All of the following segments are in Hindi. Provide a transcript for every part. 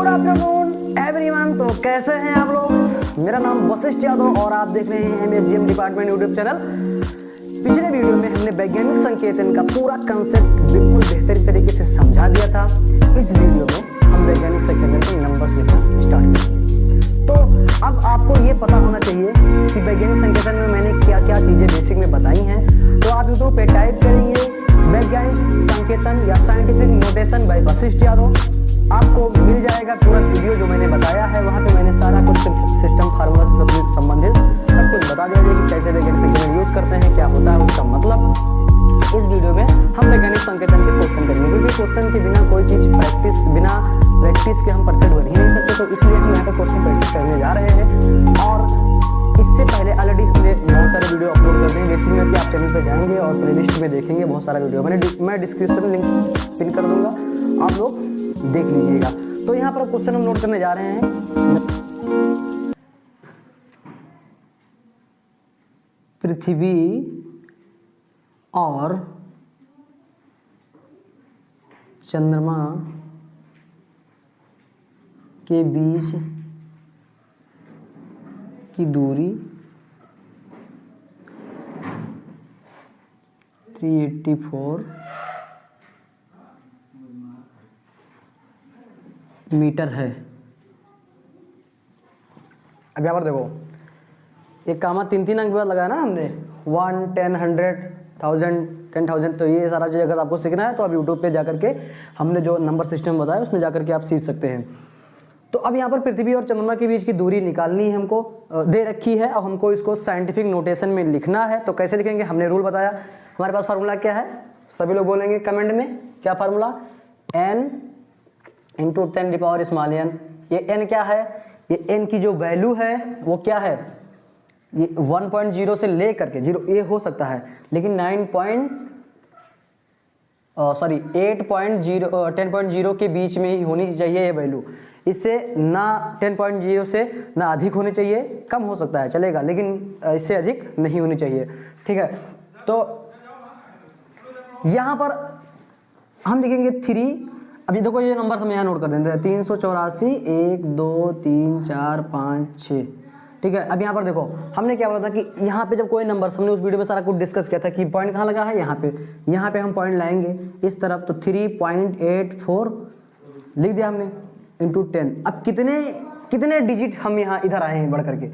Good afternoon everyone. तो कैसे हैं आप लोग? मेरा नाम वशिष्ठ यादव और आप देख रहे हैं MSGM डिपार्टमेंट यूट्यूब चैनल। पिछले वीडियो में हमने वैज्ञानिक संकेतन का पूरा कंसेप्ट बिल्कुल बेहतरीन तरीके से समझा दिया था। इस वीडियो में हम वैज्ञानिक संकेतन के नंबर्स लिखना स्टार्ट करेंगे। तो अब आपको ये पता होना चाहिए कि वैज्ञानिक संकेतन में मैंने क्या क्या चीजें बेसिक में बताई हैं। तो आप यूट्यूब पे टाइप करेंगे वैज्ञानिक संकेतन या scientific notation by Vashishtha Yadav, आपको मिल जाएगा पूरा वीडियो जो मैंने बताया है। वहाँ पे मैंने सारा कुछ सिस्टम फार्मूला से संबंधित सब कुछ बता दिया है कि कैसे वैज्ञानिक संकेतन यूज करते हैं, क्या होता है उसका मतलब। इस वीडियो में हम वैज्ञानिक संकेतन के क्वेश्चन करेंगे, क्योंकि क्वेश्चन के बिना कोई चीज बिना प्रैक्टिस के हम परफेक्ट बन ही नहीं सकते। तो इसलिए हम यहाँ पे क्वेश्चन प्रैक्टिस करने जा रहे हैं। और इससे पहले ऑलरेडी हमने बहुत सारे वीडियो अपलोड कर दिए। बेसिक में आप चैनल पे जाएंगे और प्लेलिस्ट में देखेंगे बहुत सारा वीडियो। मैं डिस्क्रिप्शन लिंक पिन कर दूंगा, आप लोग देख लीजिएगा। तो यहाँ पर क्वेश्चन हम नोट करने जा रहे हैं। पृथ्वी और चंद्रमा के बीच की दूरी 384 मीटर है। अब यहाँ पर देखो, एक कामा 3 अंक के बाद लगाया ना हमने, 1, 10, 100, 1000, 10,000। तो ये सारा चीज़ अगर आपको सीखना है तो आप यूट्यूब पे जाकर के हमने जो नंबर सिस्टम बताया उसमें जाकर के आप सीख सकते हैं। तो अब यहाँ पर पृथ्वी और चंद्रमा के बीच की दूरी निकालनी है, हमको दे रखी है और हमको इसको साइंटिफिक नोटेशन में लिखना है। तो कैसे लिखेंगे, हमने रूल बताया। हमारे पास फार्मूला क्या है, सभी लोग बोलेंगे कमेंट में, क्या formula? n into 10 small n। ये n क्या है? ये n की जो वैल्यू है वो क्या है? ये 1.0 से ले करके 0 ये हो सकता है, लेकिन 10.0 के बीच में ही होनी चाहिए ये वैल्यू। इससे ना 10.0 से ना अधिक होनी चाहिए, कम हो सकता है चलेगा, लेकिन इससे अधिक नहीं होनी चाहिए। ठीक है, तो यहाँ पर हम लिखेंगे 3। अभी देखो ये नंबर हम यहाँ नोट कर देते हैं, 384, 1, 2, 3, 4, 5, 6। ठीक है, अब यहाँ पर देखो हमने क्या बोला था कि यहाँ पे जब कोई नंबर, हमने उस वीडियो में सारा कुछ डिस्कस किया था कि पॉइंट कहाँ लगा है, यहाँ पे हम पॉइंट लाएंगे इस तरफ। तो 3.84 लिख दिया हमने इंटू 10। अब कितने डिजिट हम यहाँ इधर आए हैं बढ़ करके,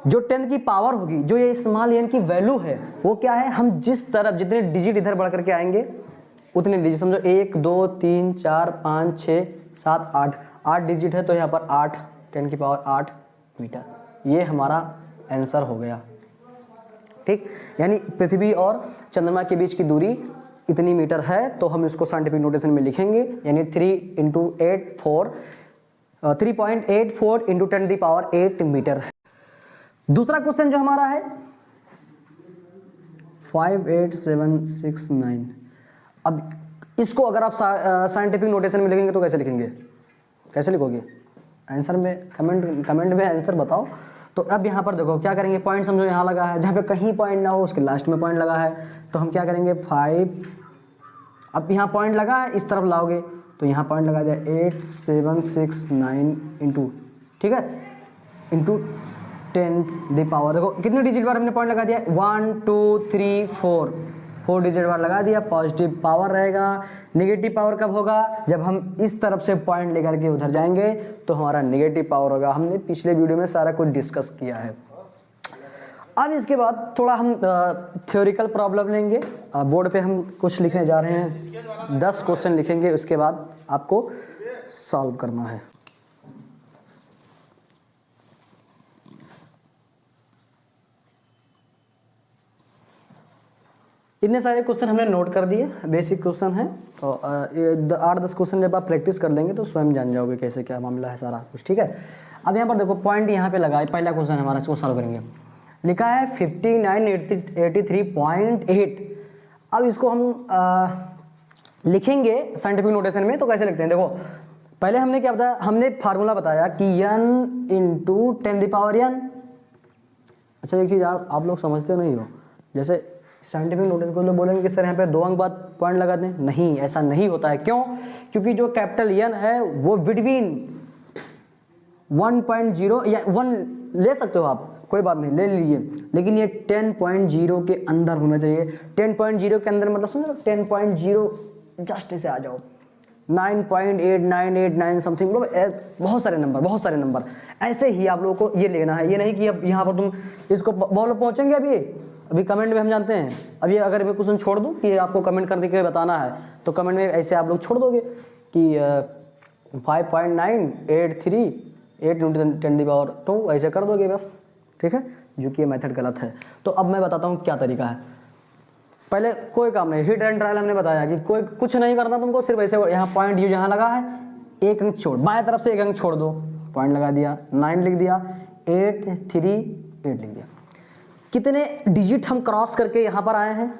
जो 10 की पावर होगी, जो ये स्मॉल n की वैल्यू है वो क्या है, हम जिस तरफ जितने डिजिट इधर बढ़ करके आएंगे उतने डिजिट समझो, 1, 2, 3, 4, 5, 6, 7, 8 डिजिट है। तो यहाँ पर 8, 10 की पावर 8 मीटर, ये हमारा आंसर हो गया। ठीक, यानी पृथ्वी और चंद्रमा के बीच की दूरी इतनी मीटर है। तो हम इसको साइंटिफिक नोटेशन में लिखेंगे, यानी 3.84 इंटू 10⁸ मीटर है। दूसरा क्वेश्चन जो हमारा है 58769। अब इसको अगर आप साइंटिफिक नोटेशन में लिखेंगे तो कैसे लिखेंगे, कैसे लिखोगे? आंसर में कमेंट में आंसर बताओ। तो अब यहाँ पर देखो क्या करेंगे, पॉइंट समझो यहाँ लगा है, जहाँ पे कहीं पॉइंट ना हो उसके लास्ट में पॉइंट लगा है। तो हम क्या करेंगे 5, अब यहाँ पॉइंट लगा है इस तरफ लाओगे तो यहाँ पॉइंट लगा दिया 8769 इंटू, ठीक है, इंटू 10⁻। देखो कितने डिजिट बार हमने पॉइंट लगा दिया, 1, 2, 3, 4 डिजिट बार लगा दिया। पॉजिटिव पावर रहेगा। नेगेटिव पावर कब होगा, जब हम इस तरफ से पॉइंट लेकर के उधर जाएंगे तो हमारा नेगेटिव पावर होगा। हमने पिछले वीडियो में सारा कुछ डिस्कस किया है। अब इसके बाद थोड़ा हम थ्योरिकल प्रॉब्लम लेंगे। बोर्ड पे हम कुछ लिखने जा रहे हैं, 10 क्वेश्चन लिखेंगे, उसके बाद आपको सॉल्व करना है। इतने सारे क्वेश्चन हमने नोट कर दिए, बेसिक क्वेश्चन है। तो 8-10 क्वेश्चन जब आप प्रैक्टिस कर लेंगे तो स्वयं जान जाओगे कैसे क्या मामला है सारा कुछ। ठीक है, अब यहाँ पर देखो पॉइंट यहाँ पे लगा है, पहला क्वेश्चन हमारा, इसको सॉल्व करेंगे। लिखा है 5983.8। अब इसको हम लिखेंगे साइंटिफिक नोटेशन में। तो कैसे लिखते हैं, देखो पहले हमने क्या बताया, हमने फार्मूला बताया कि n इंटू 10⁻n। अच्छा एक चीज़ आप लोग समझते नहीं हो, जैसे साइंटिफिक नोटेशन को लोग बोलेंगे कि सर यहाँ पे 2 अंक बाद पॉइंट लगा दें, नहीं, ऐसा नहीं होता है। क्यों? क्योंकि जो कैपिटल एन है वो बिटवीन 1.0 या 1 ले सकते हो आप, कोई बात नहीं, ले लीजिए, लेकिन ये 10.0 के अंदर होना चाहिए। 10.0 के अंदर मतलब समझ लो 10.0 जस्ट ऐसे आ जाओ, 9.8989 समथिंग, मतलब बहुत सारे नंबर ऐसे ही आप लोगों को ये लेना है। ये नहीं कि अब यहाँ पर तुम इसको बोलो पहुँचेंगे अभी कमेंट में हम जानते हैं। अभी अगर मैं क्वेश्चन छोड़ दूँ कि आपको कमेंट कर के बताना है, तो कमेंट में ऐसे आप लोग छोड़ दोगे कि 5.983 8 × 10⁻², ऐसे कर दोगे बस, ठीक है, जो कि ये मेथड गलत है। तो अब मैं बताता हूँ क्या तरीका है। पहले कोई काम नहीं, हिट एंड ट्रायल हमने बताया कि कोई कुछ नहीं करना तुमको, सिर्फ ऐसे यहाँ पॉइंट यू यहाँ लगा है, एक अंक छोड़, बाएं तरफ से एक अंक छोड़ दो, पॉइंट लगा दिया, 9 लिख दिया, 8 3 8 लिख दिया। कितने डिजिट हम क्रॉस करके यहाँ पर आए हैं,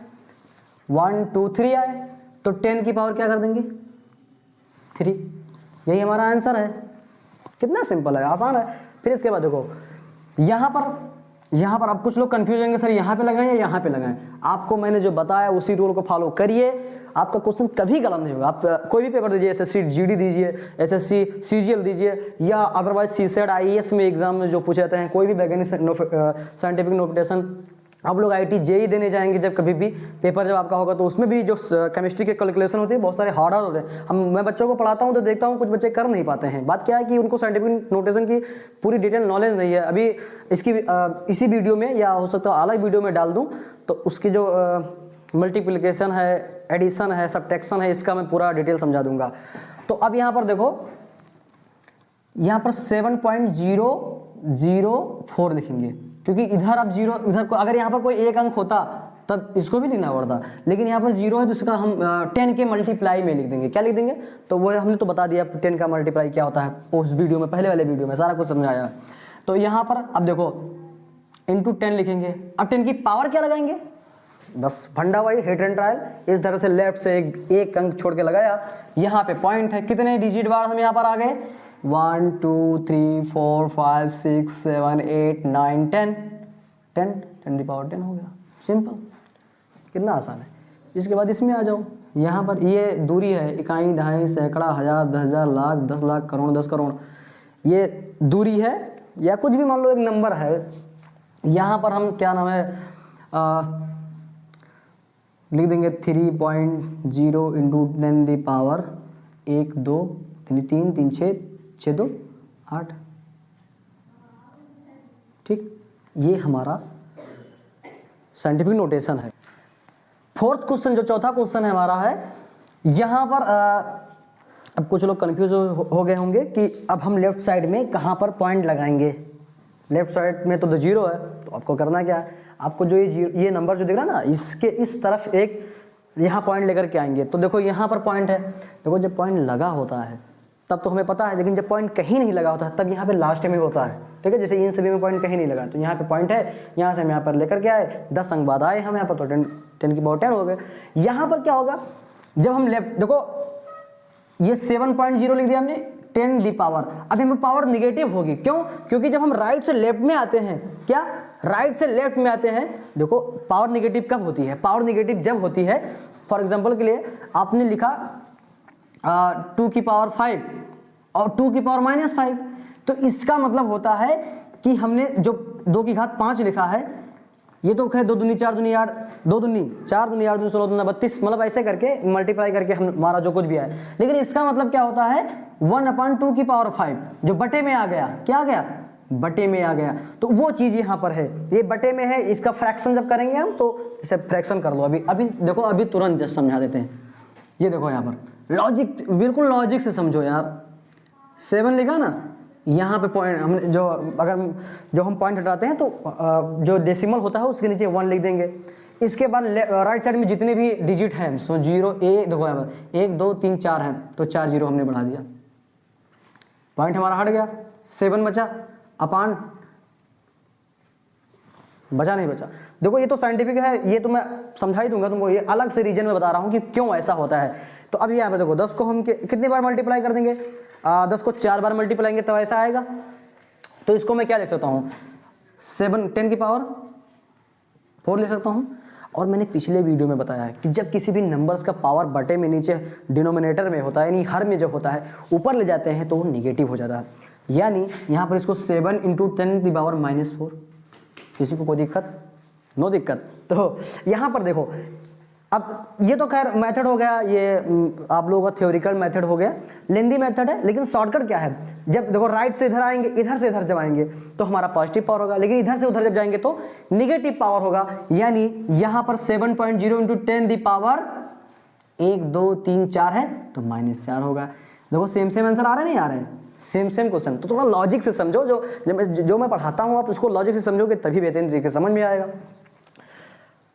1 2 3 आए, तो 10 की पावर क्या कर देंगे 3, यही हमारा आंसर है। कितना सिंपल है, आसान है। फिर इसके बाद देखो यहाँ पर अब कुछ लोग कंफ्यूज होंगे, सर यहाँ पे लगाएं या यहाँ पे लगाएं। आपको मैंने जो बताया उसी रूल को फॉलो करिए, आपका क्वेश्चन कभी गलत नहीं होगा। आप कोई भी पेपर दीजिए, एसएससी जीडी दीजिए, एसएससी सीजीएल दीजिए, या अदरवाइज सीसेट आईएएस में एग्जाम में जो पूछे जाते हैं, कोई भी वैज्ञानिक साइंटिफिक नोटेशन, आप लोग आईटी जेई देने जाएंगे जब कभी भी पेपर जब आपका होगा, तो उसमें भी जो केमिस्ट्री के कैलकुलेशन होती है बहुत सारे हार्ड होते हैं। मैं बच्चों को पढ़ाता हूँ तो देखता हूँ कुछ बच्चे कर नहीं पाते हैं। बात क्या है कि उनको साइंटिफिक नोटेशन की पूरी डिटेल नॉलेज नहीं है। अभी इसकी इसी वीडियो में या हो सकता है अलग वीडियो में डाल दूँ, तो उसकी जो मल्टीप्लिकेशन है, एडिशन है, सब्ट्रैक्शन है, इसका मैं पूरा डिटेल समझा दूंगा। तो अब यहाँ पर देखो, यहाँ पर 7.004 लिखेंगे, क्योंकि इधर अब जीरो, इधर को अगर यहाँ पर कोई एक अंक होता तब इसको भी लिखना पड़ता, लेकिन यहाँ पर 0 है तो इसका हम 10 के मल्टीप्लाई में लिख देंगे। क्या लिख देंगे, तो वो हमने तो बता दिया 10 का मल्टीप्लाई क्या होता है, उस वीडियो में, पहले वाले वीडियो में सारा कुछ समझाया। तो यहाँ पर अब देखो इंटू 10 लिखेंगे। अब 10 की पावर क्या लगाएंगे, बस फंडा वाई हिट एंड ट्रायल, इस तरह से लेफ्ट से एक अंक छोड़ के लगाया। यहाँ पे पॉइंट है, कितने डिजिट बार हम यहाँ पर आ गए, 1 2 3 4 5 6 7 8 9 10 10⁻10 हो गया। सिंपल, कितना आसान है। इसके बाद इसमें आ जाओ, यहाँ पर ये दूरी है, इकाई, दहाई, सैकड़ा, हजार, 10,000, लाख, 10 लाख, करोड़, 10 करोड़, ये दूरी है, या कुछ भी मान लो एक नंबर है। यहाँ पर हम क्या नाम है लिख देंगे 3.0 इंटू 10⁻1 2 3 3 6 6 2 8, ठीक, ये हमारा साइंटिफिक नोटेशन है। फोर्थ क्वेश्चन, जो चौथा क्वेश्चन है हमारा है, यहाँ पर अब कुछ लोग कंफ्यूज हो गए होंगे कि अब हम लेफ्ट साइड में कहाँ पर पॉइंट लगाएंगे। लेफ्ट साइड में तो 0 है, तो आपको करना क्या है, आपको जो ये नंबर जो दिख रहा है ना, इसके इस तरफ एक यहाँ पॉइंट लेकर के आएंगे। तो देखो यहाँ पर पॉइंट है, देखो जब पॉइंट लगा होता है तब तो हमें पता है, लेकिन जब पॉइंट कहीं नहीं लगा होता है तब यहाँ पे लास्ट में होता है, ठीक है। जैसे इन सभी में पॉइंट कहीं नहीं लगा, तो यहाँ पे पॉइंट है, यहाँ से हम यहाँ पर लेकर के आए, 10 अंक बाद आए हम यहाँ पर, तो 10 की पावर 10 हो गए। यहाँ पर क्या होगा, जब हम लेफ्ट, देखो ये 7.0 लिख दिया हमने, 10 दी पावर, अभी हमें पावर निगेटिव होगी, क्यों, क्योंकि जब हम राइट से लेफ्ट में आते हैं, क्या राइट से लेफ्ट में आते हैं, देखो पावर निगेटिव कब होती है, पावर निगेटिव जब होती है, फॉर एग्जाम्पल के लिए आपने लिखा 2 की पावर 5 और 2 की पावर -5, तो इसका मतलब होता है कि हमने जो 2 की घात 5 लिखा है, ये तो है 2 दूनी 4 दूनी 8, 2 दूनी 4 दूनी 8 दूनी 16 दूनी 32, मतलब ऐसे करके मल्टीप्लाई करके हमारा जो कुछ भी है। लेकिन इसका मतलब क्या होता है, 1/2 की पावर 5 जो बटे में आ गया, क्या आ गया, बटे में आ गया। तो वो चीज़ यहाँ पर है, ये बटे में है, इसका फ्रैक्शन जब करेंगे हम, तो इसे फ्रैक्शन कर लो। अभी देखो, अभी तुरंत जस्ट समझा देते हैं। ये देखो यहाँ पर लॉजिक, बिल्कुल लॉजिक से समझो यार। 7 लिखा ना, यहाँ पे पॉइंट हमने जो हम पॉइंट हटाते हैं, तो जो डेसिमल होता है उसके नीचे 1 लिख देंगे। इसके बाद राइट साइड में जितने भी डिजिट हैं, सो 0 देखो यहाँ पर 1 2 3 4 हैं, तो 4 0 हमने बढ़ा दिया, पॉइंट हमारा हट गया, 7 बचा, अपान बचा नहीं बचा। देखो ये तो साइंटिफिक है, ये तो मैं समझा ही दूंगा तुमको, ये अलग से रीजन में बता रहा हूँ कि क्यों ऐसा होता है। तो अब यहाँ पे देखो 10 को हम कितनी बार मल्टीप्लाई कर देंगे, 10 को 4 बार मल्टीप्लाई करेंगे तो ऐसा आएगा। तो इसको मैं क्या लिख सकता हूँ, 10 की पावर 4 ले सकता हूँ। और मैंने पिछले वीडियो में बताया है कि जब किसी भी नंबर्स का पावर बटे में नीचे डिनोमिनेटर में होता है, यानी हर में जब होता है, ऊपर ले जाते हैं तो वो निगेटिव हो जाता है। यानी यहाँ पर इसको 7 इंटू 10⁻⁻4। किसी को कोई दिक्कत? नो दिक्कत। तो यहाँ पर देखो, अब ये तो खैर मेथड हो गया, ये आप लोगों का थ्योरिकल मेथड हो गया, लेंदी मेथड है, लेकिन शॉर्टकट क्या है? जब देखो राइट से इधर आएंगे, इधर से इधर जब आएंगे तो हमारा पॉजिटिव पावर होगा, लेकिन इधर से उधर जब जाएंगे तो निगेटिव पावर होगा। यानी यहाँ पर 7.0 इंटू 10⁻1 2 3 4 है तो -4 होगा। देखो सेम आंसर आ रहे नहीं आ रहे हैं? Same question. तो थोड़ा लॉजिक से समझो, जो मैं पढ़ाता हूँ आप उसको लॉजिक से समझोगे तभी बेहतरीन तरीके से समझ में आएगा।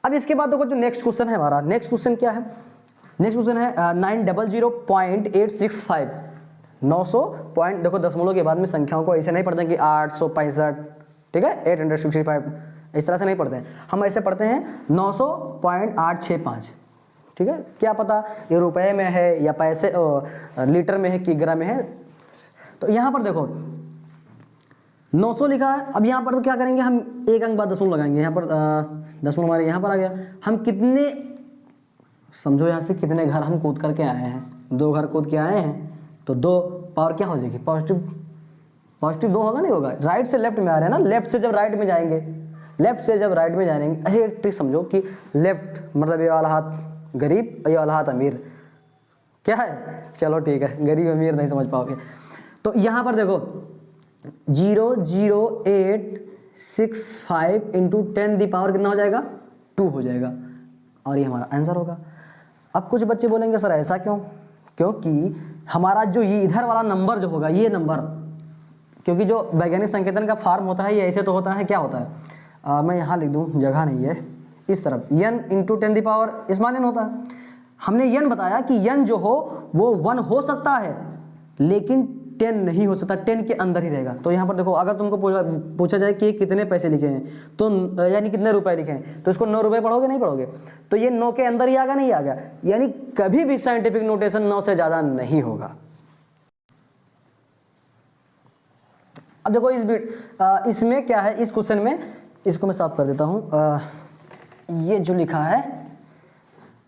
अब इसके बाद देखो जो नेक्स्ट क्वेश्चन है हमारा, नेक्स्ट क्वेश्चन क्या है? नेक्स्ट क्वेश्चन है 900.865। 900 पॉइंट, देखो दशमलव के बाद में संख्याओं को ऐसे नहीं पढ़ते हैं कि 865, ठीक है, 865, इस तरह से नहीं पढ़ते हैं हम, ऐसे पढ़ते हैं 900.865, ठीक है। क्या पता ये रुपए में है या पैसे लीटर में है कि ग्राम में है। तो यहाँ पर देखो 900 लिखा है। अब यहाँ पर तो क्या करेंगे हम, एक अंक बाद दशमलव लगाएंगे। यहाँ पर दशमलव हमारे यहाँ पर आ गया। हम कितने, समझो यहाँ से कितने घर हम कूद करके आए हैं, 2 घर कूद के आए हैं, तो 2 पावर क्या हो जाएगी? पॉजिटिव 2 होगा नहीं होगा? राइट से लेफ्ट में आ रहे हैं ना, लेफ्ट से जब राइट में जाएंगे, लेफ्ट से जब राइट में जाएंगे, ऐसे एक ट्रिक समझो कि लेफ्ट मतलब ये वाला हाथ गरीब, ये वाला हाथ अमीर, क्या है? चलो ठीक है, गरीब अमीर नहीं समझ पाओगे। तो यहाँ पर देखो 0.0865 इंटू 10 दी पावर कितना हो जाएगा? 2 हो जाएगा, और ये हमारा आंसर होगा। अब कुछ बच्चे बोलेंगे सर ऐसा क्यों? क्योंकि हमारा जो ये इधर वाला नंबर जो होगा, ये नंबर, क्योंकि जो वैज्ञानिक संकेतन का फॉर्म होता है ये ऐसे तो होता है, क्या होता है, मैं यहाँ लिख दूँ, जगह नहीं है, इस तरफ n इंटू 10 दी पावर इस माने होता है। हमने n बताया कि n जो हो वो 1 हो सकता है, लेकिन 10 नहीं हो सकता, 10 के अंदर ही रहेगा। तो यहाँ पर देखो, अगर तुमको पूछा जाए कि कितने पैसे लिखे हैं, तो यानी कितने रुपए लिखे हैं, तो इसको 9 रुपए पढ़ोगे नहीं पढ़ोगे? तो ये 9 के अंदर ही आ गया, नहीं आ गया, यानी कभी भी साइंटिफिक नोटेशन 9 से ज़्यादा नहीं होगा। अब देखो इसमें क्या है, इस क्वेश्चन में, इसको मैं साफ कर देता हूँ। ये जो लिखा है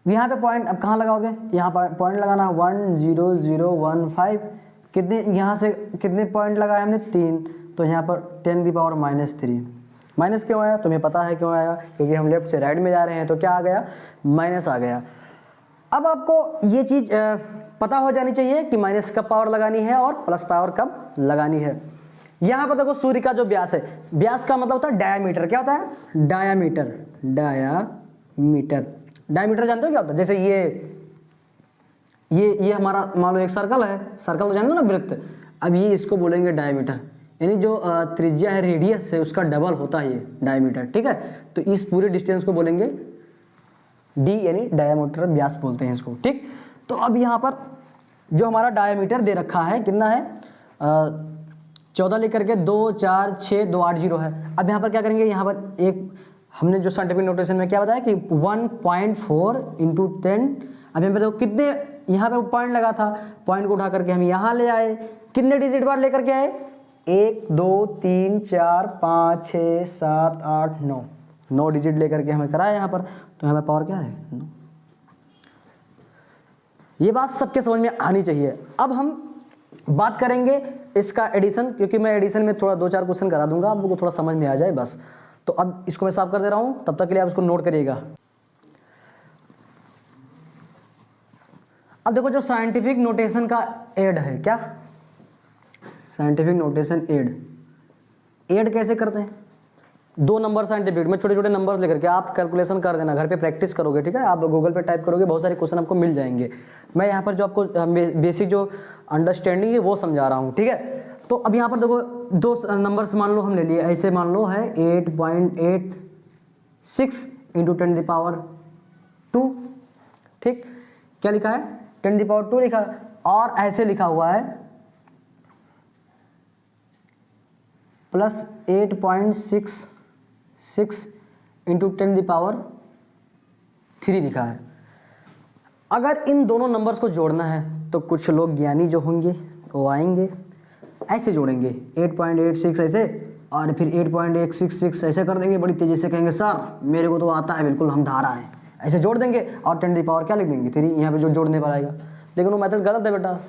यहाँ पे पॉइंट, अब कहाँ लगाओगे? यहाँ पर पॉइंट लगाना 10015, कितने यहाँ से कितने पॉइंट लगाए हमने? 3, तो यहाँ पर 10 दी पावर -3। माइनस क्यों आया? तुम्हें पता है क्यों आया? क्योंकि हम लेफ्ट से राइट में जा रहे हैं, तो क्या आ गया? माइनस आ गया। अब आपको ये चीज़ पता हो जानी चाहिए कि माइनस कब पावर लगानी है और प्लस पावर कब लगानी है। यहाँ पर देखो सूर्य का जो व्यास है, व्यास का मतलब होता है डायामीटर। क्या होता है? डायामीटर। डायामीटर जानते हो क्या होता है? जैसे ये हमारा मान लो एक सर्कल है, सर्कल तो जानते हो ना, वृत्त। अब ये इसको बोलेंगे डायमीटर, यानी जो त्रिज्या है, रेडियस है, उसका डबल होता है ये डायमीटर, ठीक है। तो इस पूरे डिस्टेंस को बोलेंगे डी, यानी डायमीटर, व्यास बोलते हैं इसको, ठीक। तो अब यहाँ पर जो हमारा डायमीटर दे रखा है कितना है? 14 लेकर के 2 4 6 2 8 0 है। अब यहाँ पर क्या करेंगे? यहाँ पर एक हमने जो साइंटिफिक नोटेशन में क्या बताया कि 1.4 इंटू 10। अब यहाँ पर देखो कितने, यहाँ पर पॉइंट लगा था, पॉइंट को उठा करके हम यहाँ ले आए, कितने डिजिट बार लेकर के आए? 1 2 3 4 5 6 7 8 9, 9 डिजिट लेकर के हमें कराया यहाँ पर। तो यहाँ पर पावर क्या है? 9। ये बात सबके समझ में आनी चाहिए। अब हम बात करेंगे इसका एडिशन, क्योंकि मैं एडिशन में थोड़ा 2 4 क्वेश्चन करा दूंगा, आप लोगों को थोड़ा समझ में आ जाए बस। तो अब इसको मैं साफ कर दे रहा हूँ, तब तक के लिए आप इसको नोट करिएगा। अब देखो जो साइंटिफिक नोटेशन का एड है, क्या साइंटिफिक नोटेशन एड कैसे करते हैं? 2 नंबर साइंटिफिक में छोटे छोटे नंबर्स लेकर के आप कैलकुलेशन कर देना, घर पे प्रैक्टिस करोगे, ठीक है। आप गूगल पे टाइप करोगे, बहुत सारे क्वेश्चन आपको मिल जाएंगे। मैं यहाँ पर जो आपको बेसिक जो अंडरस्टैंडिंग है वो समझा रहा हूँ, ठीक है। तो अब यहाँ पर देखो 2 नंबर्स मान लो हम ले लिए, ऐसे मान लो है 8.86 इंटू 10 दी पावर 2, ठीक। क्या लिखा है? 10 दी पावर 2 लिखा है। और ऐसे लिखा हुआ है प्लस 8.66 इंटू 10 दी पावर 3 लिखा है। अगर इन दोनों नंबर्स को जोड़ना है तो कुछ लोग ज्ञानी जो होंगे वो आएंगे, ऐसे जोड़ेंगे 8.86 ऐसे, और फिर 8.866 ऐसे कर देंगे, बड़ी तेजी से कहेंगे सर मेरे को तो आता है, बिल्कुल हम धारा हैं, ऐसे जोड़ देंगे। और 10 दी पावर क्या लिख देंगे? 3, यहाँ पे जो जोड़ने पर आएगा। लेकिन वो मेथड गलत है बेटा,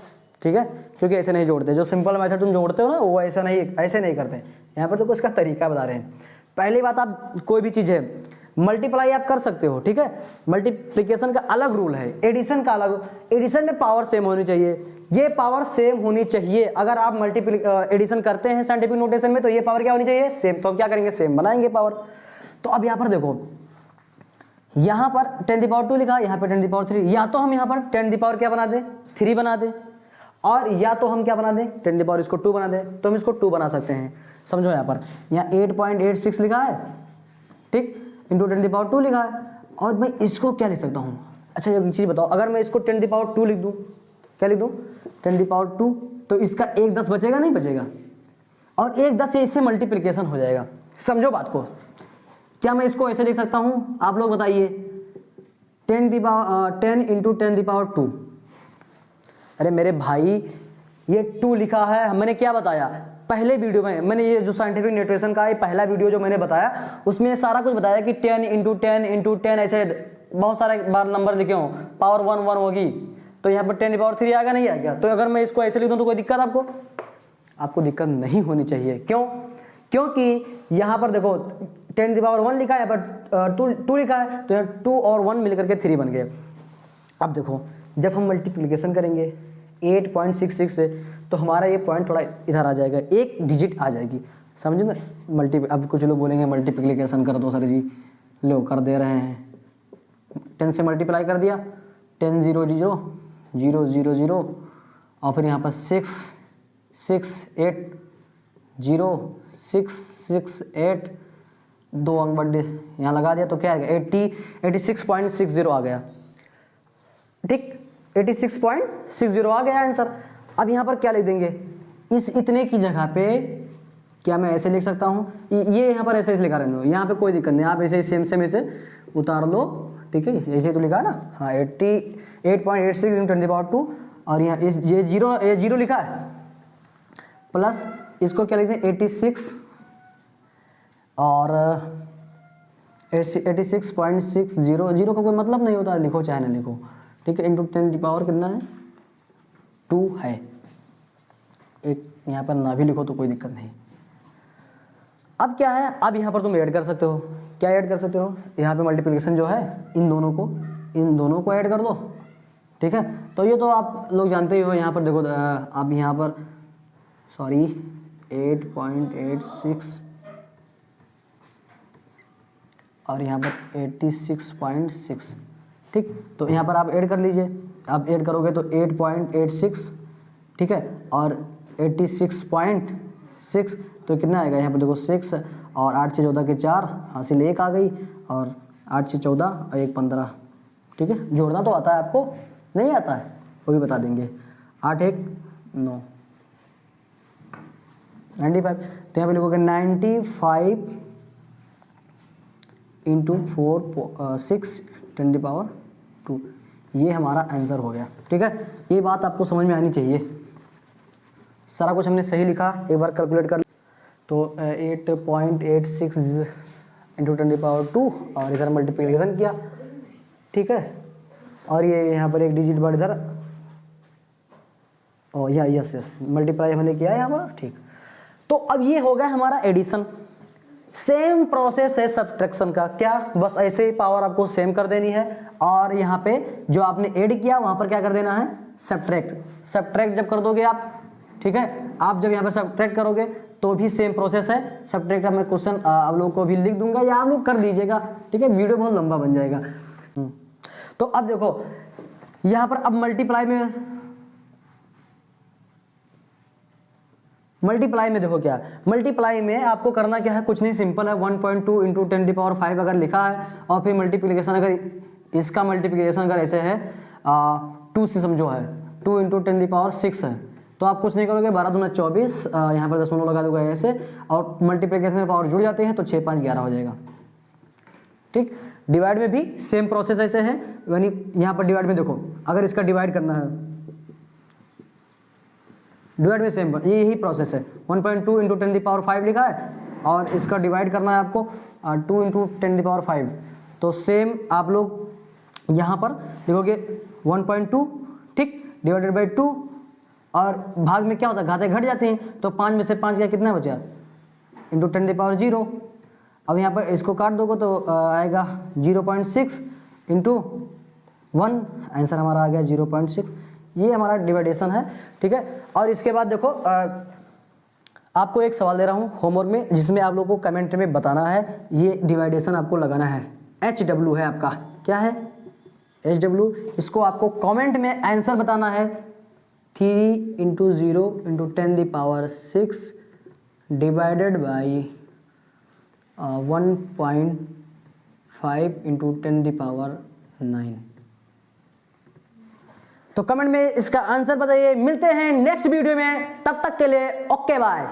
ठीक है, क्योंकि ऐसे नहीं जोड़ते। जो सिंपल मेथड तुम जोड़ते हो ना वो ऐसे नहीं करते। यहाँ पर तो इसका तरीका बता रहे हैं। पहली बात, आप कोई भी चीज़ है मल्टीप्लाई आप कर सकते हो, ठीक है। मल्टीप्लिकेशन का अलग रूल है, एडिशन का अलग। एडिशन में पावर सेम होनी चाहिए, ये पावर सेम होनी चाहिए। अगर आप एडिशन करते हैं साइंटिफिक नोटेशन में तो ये पावर क्या होनी चाहिए, सेम। तो हम क्या करेंगे, सेम बनाएंगे पावर। तो अब यहाँ पर देखो, यहाँ पर 10⁻2 लिखा, यहाँ पे 10⁻3। या तो हम यहाँ पर 10 क्या बना दें, 3 बना दें, और या तो हम क्या बना दें, 10 इसको 2 बना दें। तो हम इसको 2 बना सकते हैं। समझो यहाँ पर, यहाँ 8.86 लिखा है, ठीक, इंटू 10⁻2 लिखा है। और मैं इसको क्या लिख सकता हूँ, अच्छा एक चीज़ बताओ, अगर मैं इसको 10⁻2 लिख दूँ, क्या लिख दूँ, 10⁻2, तो इसका 1 10 बचेगा, नहीं बचेगा, और 1 10 से इससे मल्टीप्लिकेशन हो जाएगा। समझो बात को। क्या मैं इसको ऐसे लिख सकता हूँ, आप लोग बताइए, 10 इंटू 10⁻2। अरे मेरे भाई, ये 2 लिखा है, मैंने क्या बताया पहले वीडियो में, मैंने ये जो साइंटिफिक नोटेशन का ये पहला वीडियो जो मैंने बताया उसमें सारा कुछ बताया कि 10 इंटू 10 ऐसे बहुत सारे बार नंबर लिखे हों, पावर 1 1 होगी। तो यहाँ पर 10⁻3 आएगा, नहीं आएगा। तो अगर मैं इसको ऐसे लिख दूँ तो कोई दिक्कत आपको दिक्कत नहीं होनी चाहिए। क्यों? क्योंकि यहाँ पर देखो 10⁻1 लिखा है, यहाँ पर 2 लिखा है, तो यहाँ 2 और 1 मिलकर के 3 बन गए। अब देखो, जब हम मल्टीप्लिकेशन करेंगे 8.66 से, तो हमारा ये पॉइंट थोड़ा इधर आ जाएगा, एक डिजिट आ जाएगी। समझे ना? अब कुछ लोग बोलेंगे मल्टीप्लिकेशन कर दो सर जी, लो कर दे रहे हैं। 10 से मल्टीप्लाई कर दिया, 10 0 0 0 0 0, और फिर यहाँ पर 6 6 8 0 6 6 8, 2 अंक बर्थडे यहाँ लगा दिया, तो क्या आएगा, 86.60 आ गया। ठीक, 86.60 आ गया आंसर। अब यहाँ पर क्या लिख देंगे, इस इतने की जगह पे क्या मैं ऐसे लिख सकता हूँ, ये यहाँ पर ऐसे लिखा रहने दो, यहाँ पे कोई दिक्कत नहीं, आप ऐसे ही सेम ऐसे उतार लो, ठीक है, ऐसे तो लिखा ना, हाँ 88.86 इंटू 10⁻2, और यहाँ ये जीरो लिखा है, प्लस इसको क्या लिखते हैं 86 और 86.60, जीरो का कोई मतलब नहीं होता, लिखो चाहे ना लिखो, ठीक है, इंटू 10⁻, कितना है, 2 है। एक यहाँ पर ना भी लिखो तो कोई दिक्कत नहीं। अब क्या है, अब यहाँ पर तुम ऐड कर सकते हो। क्या ऐड कर सकते हो, यहाँ पे मल्टीप्लिकेशन जो है इन दोनों को ऐड कर दो, ठीक है। तो ये तो आप लोग जानते ही हो। यहाँ पर देखो, आप यहाँ पर 8.86 और यहाँ पर 86.6, ठीक। तो यहाँ पर आप ऐड कर लीजिए, आप ऐड करोगे तो 8.86, ठीक है, और 86.6, तो कितना आएगा, यहाँ पर देखो 6 और 8 से 14 के 4, हासिल 1 आ गई, और 8 से 14 और 1 15, ठीक है। जोड़ना तो आता है आपको, नहीं आता है वो भी बता देंगे। 8 1 9, 95। तो यहाँ पे लिखोगे 95 इंटू 6 10⁻2, ये हमारा आंसर हो गया, ठीक है। ये बात आपको समझ में आनी चाहिए। सारा कुछ हमने सही लिखा, एक बार कैलकुलेट कर, तो 8.86 इंटू 10⁻2 और इधर मल्टीप्लिकेशन किया, ठीक है, और ये यहाँ पर एक डिजिट बढ़ इधर, और यस मल्टीप्लाई हमने किया यहाँ पर, ठीक। तो अब ये हो गया हमारा एडिशन। सेम प्रोसेस है सब्ट्रैक्शन का, क्या, बस ऐसे ही पावर आपको सेम कर देनी है, और यहाँ पे जो आपने ऐड किया वहाँ पर क्या कर देना है, सब्ट्रैक्ट जब कर दोगे आप, ठीक है। आप जब यहाँ पर सब्ट्रैक्ट करोगे तो भी सेम प्रोसेस है। सब्ट्रैक्ट मैं क्वेश्चन आप लोगों को भी लिख दूंगा या आप लोग कर लीजिएगा, ठीक है, वीडियो बहुत लंबा बन जाएगा। तो अब देखो यहाँ पर, अब मल्टीप्लाई में देखो क्या, मल्टीप्लाई में आपको करना क्या है, कुछ नहीं, सिंपल है। 1.2 इंटू 10⁻5 अगर लिखा है, और फिर मल्टीप्लिकेशन, अगर इसका मल्टीप्लिकेशन अगर ऐसे है 2 से समझो है, 2 इंटू 10⁻6 है, तो आप कुछ नहीं करोगे, 12 दूना 24, यहाँ पर 10 लगा दूंगा ऐसे, और मल्टीप्लिकेशन में पावर जुड़ जाते हैं तो 6 5 11 हो जाएगा, ठीक। डिवाइड में भी सेम प्रोसेस ऐसे है, यानी यहाँ पर डिवाइड में देखो, अगर इसका डिवाइड करना है, डिवाइड में सेम यही प्रोसेस है। 1.2 इंटू 10⁻5 लिखा है, और इसका डिवाइड करना है आपको 2 इंटू 10⁻5, तो सेम आप लोग यहाँ पर लिखोगे 1.2, ठीक, डिवाइडेड बाई 2, और भाग में क्या होता है, घातें घट जाती हैं, तो 5 में से 5 गया कितना बचा, इंटू 10⁻0। अब यहाँ पर इसको काट दोगे तो आएगा 0.6 इंटू 1, आंसर हमारा आ गया 0.6। ये हमारा डिवाइडेशन है, ठीक है। और इसके बाद देखो आपको एक सवाल दे रहा हूँ होमवर्क में, जिसमें आप लोगों को कमेंट में बताना है, ये डिवाइडेशन आपको लगाना है। HW है आपका, क्या है, HW। इसको आपको कमेंट में आंसर बताना है 3 into 0 into 10⁻6 divided by 1.5 into 10⁻9। तो कमेंट में इसका आंसर बताइए। मिलते हैं नेक्स्ट वीडियो में, तब तक के लिए ओके बाय।